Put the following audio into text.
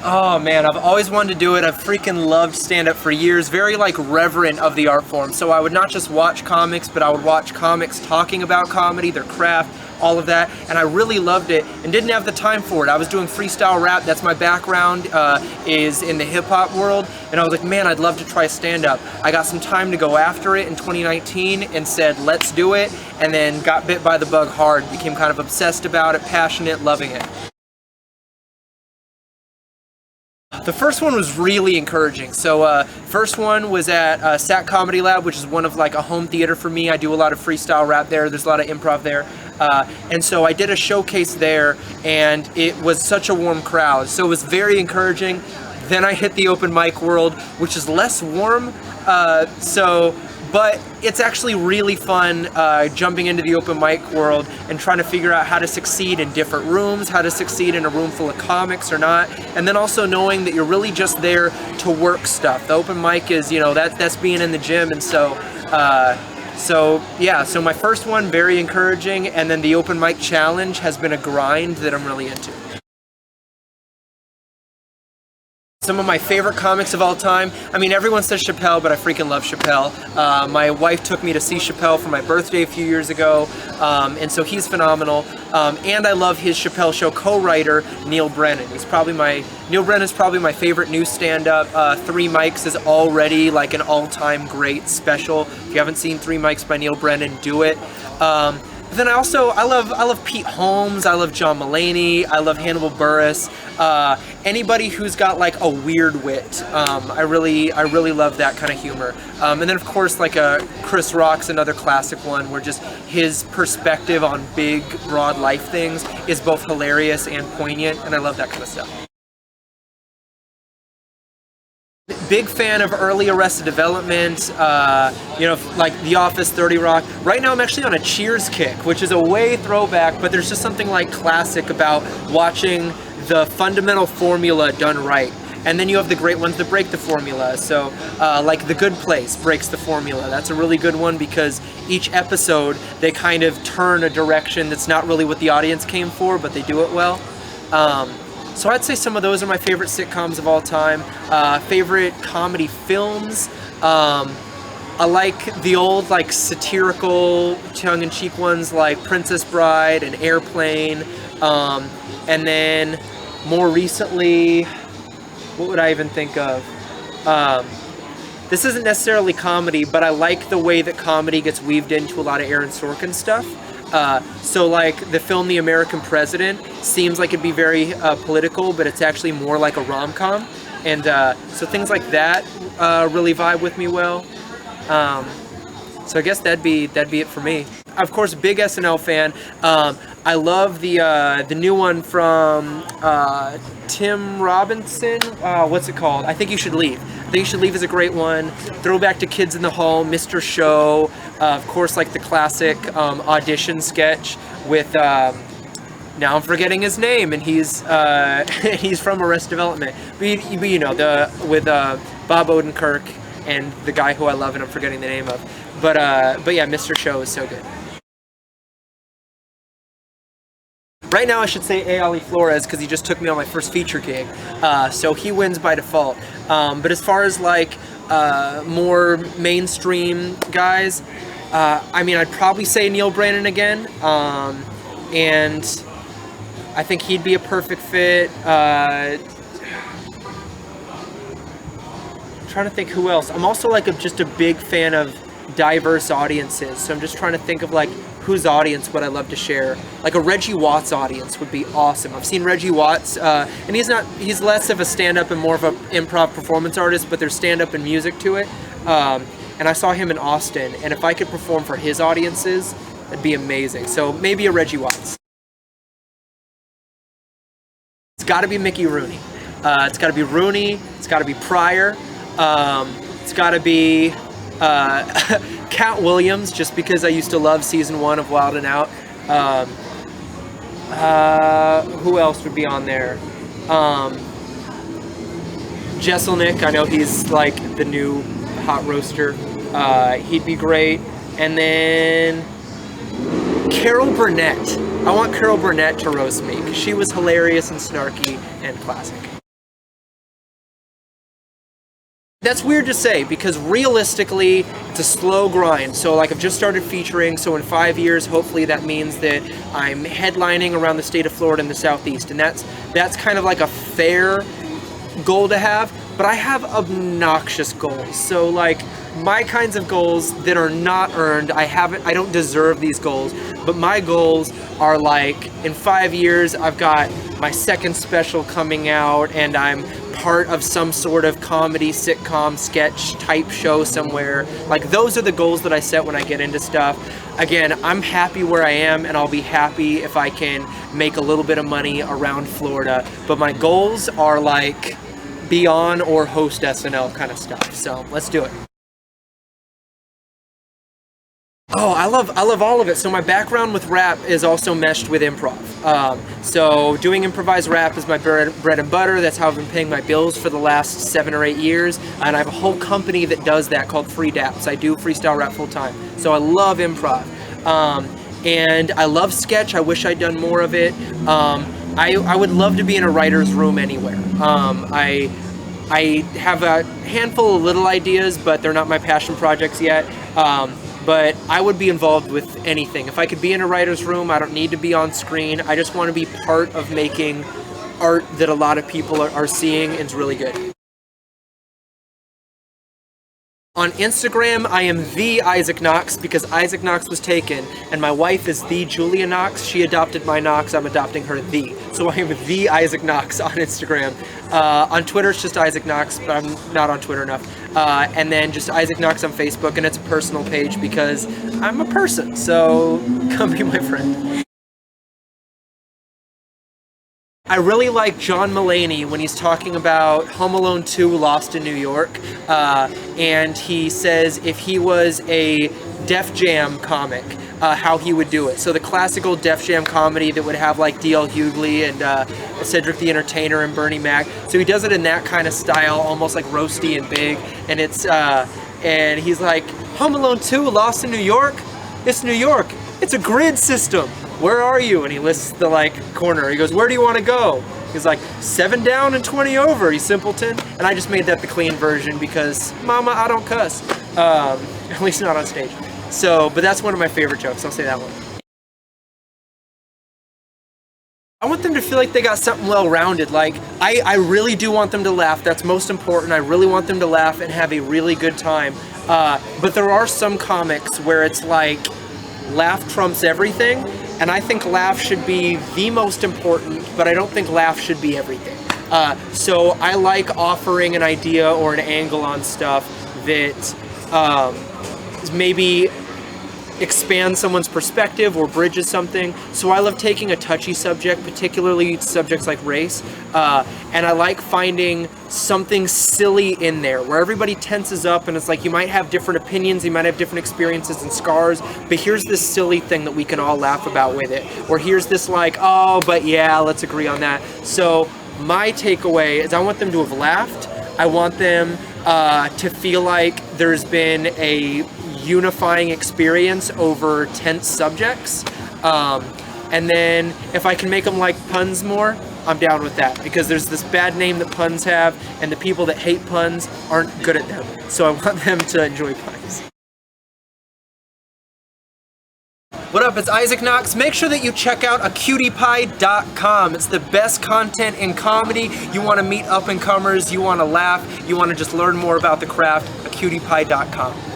Oh man, I've always wanted to do it. I've freaking loved stand-up for years. Very like reverent of the art form. So I would not just watch comics, but I would watch comics talking about comedy, their craft, all of that. And I really loved it and didn't have the time for it. I was doing freestyle rap. That's my background, is in the hip hop world. And I was like, man, I'd love to try stand-up. I got some time to go after it in 2019 and said, let's do it. And then got bit by the bug hard. Became kind of obsessed about it, passionate, loving it. The first one was really encouraging. So first one was at Sat Comedy Lab, which is one of like a home theater for me. I do a lot of freestyle rap there. There's a lot of improv there. And so I did a showcase there, and it was such a warm crowd. So it was very encouraging. Then I hit the open mic world, which is less warm. But it's actually really fun jumping into the open mic world and trying to figure out how to succeed in different rooms, how to succeed in a room full of comics or not, and then also knowing that you're really just there to work stuff. The open mic is, you know, that's being in the gym, and so my first one, very encouraging, and then the open mic challenge has been a grind that I'm really into. Some of my favorite comics of all time. I mean, everyone says Chappelle, but I freaking love Chappelle. My wife took me to see Chappelle for my birthday a few years ago, and so he's phenomenal. And I love his Chappelle Show co-writer, Neil Brennan. Neil Brennan's probably my favorite new stand-up. Three Mics is already like an all-time great special. If you haven't seen Three Mics by Neil Brennan, do it. But then I love Pete Holmes, I love John Mulaney, I love Hannibal Buress, anybody who's got like a weird wit. I really love that kind of humor. And then of course like Chris Rock's another classic one where just his perspective on big, broad life things is both hilarious and poignant, and I love that kind of stuff. Big fan of early Arrested Development, like The Office, 30 Rock. Right now I'm actually on a Cheers kick, which is a way throwback, but there's just something like classic about watching the fundamental formula done right. And then you have the great ones that break the formula. So like The Good Place breaks the formula. That's a really good one because each episode they kind of turn a direction that's not really what the audience came for, but they do it well. So I'd say some of those are my favorite sitcoms of all time. Favorite comedy films. I like the old like satirical, tongue-in-cheek ones like Princess Bride and Airplane. And then more recently, what would I even think of? This isn't necessarily comedy, but I like the way that comedy gets weaved into a lot of Aaron Sorkin stuff. So like the film The American President seems like it'd be very political, but it's actually more like a rom-com, and so things like that really vibe with me well. So I guess that'd be it for me. Of course, big SNL fan. I love the new one from Tim Robinson. What's it called? I Think You Should Leave. I Think You Should Leave is a great one. Throwback to Kids in the Hall, Mr. Show. Of course, like the classic audition sketch with. Now I'm forgetting his name, and he's from Arrested Development. But you know, with Bob Odenkirk and the guy who I love and I'm forgetting the name of. But yeah, Mr. Show is so good. Right now I should say A. Ali Flores because he just took me on my first feature gig. So he wins by default. But as far as like more mainstream guys, I mean, I'd probably say Neil Brennan again. And I think he'd be a perfect fit. Trying to think who else. I'm also like just a big fan of diverse audiences, so I'm just trying to think of like whose audience would I love to share. Like a Reggie Watts audience would be awesome. I've seen Reggie Watts, and he's less of a stand-up and more of an improv performance artist, but there's stand-up and music to it. And I saw him in Austin, and if I could perform for his audiences, that'd be amazing. So maybe a Reggie Watts. It's got to be Mickey Rooney. It's got to be Rooney. It's got to be Pryor. It's got to be Cat Williams, just because I used to love season 1 of Wild 'N Out. Who else would be on there? Jesselnick, I know he's like the new hot roaster. He'd be great. And then Carol Burnett. I want Carol Burnett to roast me because she was hilarious and snarky and classic. That's weird to say because realistically, it's a slow grind. So like I've just started featuring, so in 5 years, hopefully that means that I'm headlining around the state of Florida and the Southeast. And that's kind of like a fair goal to have, but I have obnoxious goals. So like my kinds of goals that are not earned, I don't deserve these goals, but my goals are like in 5 years, I've got my second special coming out and I'm part of some sort of comedy sitcom sketch type show somewhere. Like those are the goals that I set when I get into stuff. Again, I'm happy where I am and I'll be happy if I can make a little bit of money around Florida, but my goals are like be on or host SNL kind of stuff. So let's do it. Oh, I love all of it. So my background with rap is also meshed with improv. So doing improvised rap is my bread and butter. That's how I've been paying my bills for the last 7 or 8 years. And I have a whole company that does that called Free Daps. I do freestyle rap full time. So I love improv. And I love sketch. I wish I'd done more of it. I would love to be in a writer's room anywhere. I have a handful of little ideas, but they're not my passion projects yet. But I would be involved with anything. If I could be in a writer's room, I don't need to be on screen. I just want to be part of making art that a lot of people are seeing and it's really good. On Instagram, I am the Isaac Knox because Isaac Knox was taken, and my wife is the Julia Knox. She adopted my Knox, I'm adopting her the. So I am the Isaac Knox on Instagram. On Twitter, it's just Isaac Knox, but I'm not on Twitter enough. And then just Isaac Knox on Facebook, and it's a personal page because I'm a person, so come be my friend. I really like John Mulaney when he's talking about Home Alone 2 Lost in New York, and he says if he was a Def Jam comic, how he would do it. So the classical Def Jam comedy that would have like D.L. Hughley and Cedric the Entertainer and Bernie Mac. So he does it in that kind of style, almost like roasty and big, and it's and he's like, Home Alone 2 Lost in New York? It's New York. It's a grid system. Where are you? And he lists the like corner. He goes, where do you want to go? He's like, 7 down and 20 over, you simpleton. And I just made that the clean version because, mama, I don't cuss. At least not on stage. So, but that's one of my favorite jokes. I'll say that one. I want them to feel like they got something well-rounded. Like, I really do want them to laugh. That's most important. I really want them to laugh and have a really good time. But there are some comics where it's like, laugh trumps everything, and I think laugh should be the most important, but I don't think laugh should be everything. So I like offering an idea or an angle on stuff that maybe expands someone's perspective or bridges something. So I love taking a touchy subject, particularly subjects like race, and I like finding something silly in there where everybody tenses up and it's like you might have different opinions, you might have different experiences and scars, but here's this silly thing that we can all laugh about with it. Or here's this like, oh, but yeah, let's agree on that. So my takeaway is I want them to have laughed. I want them to feel like there's been a unifying experience over tense subjects, and then if I can make them like puns more, I'm down with that, because there's this bad name that puns have, and the people that hate puns aren't good at them, so I want them to enjoy puns. What up, it's Isaac Knox. Make sure that you check out acutiepie.com. It's the best content in comedy. You want to meet up-and-comers, you want to laugh, you want to just learn more about the craft, acutiepie.com.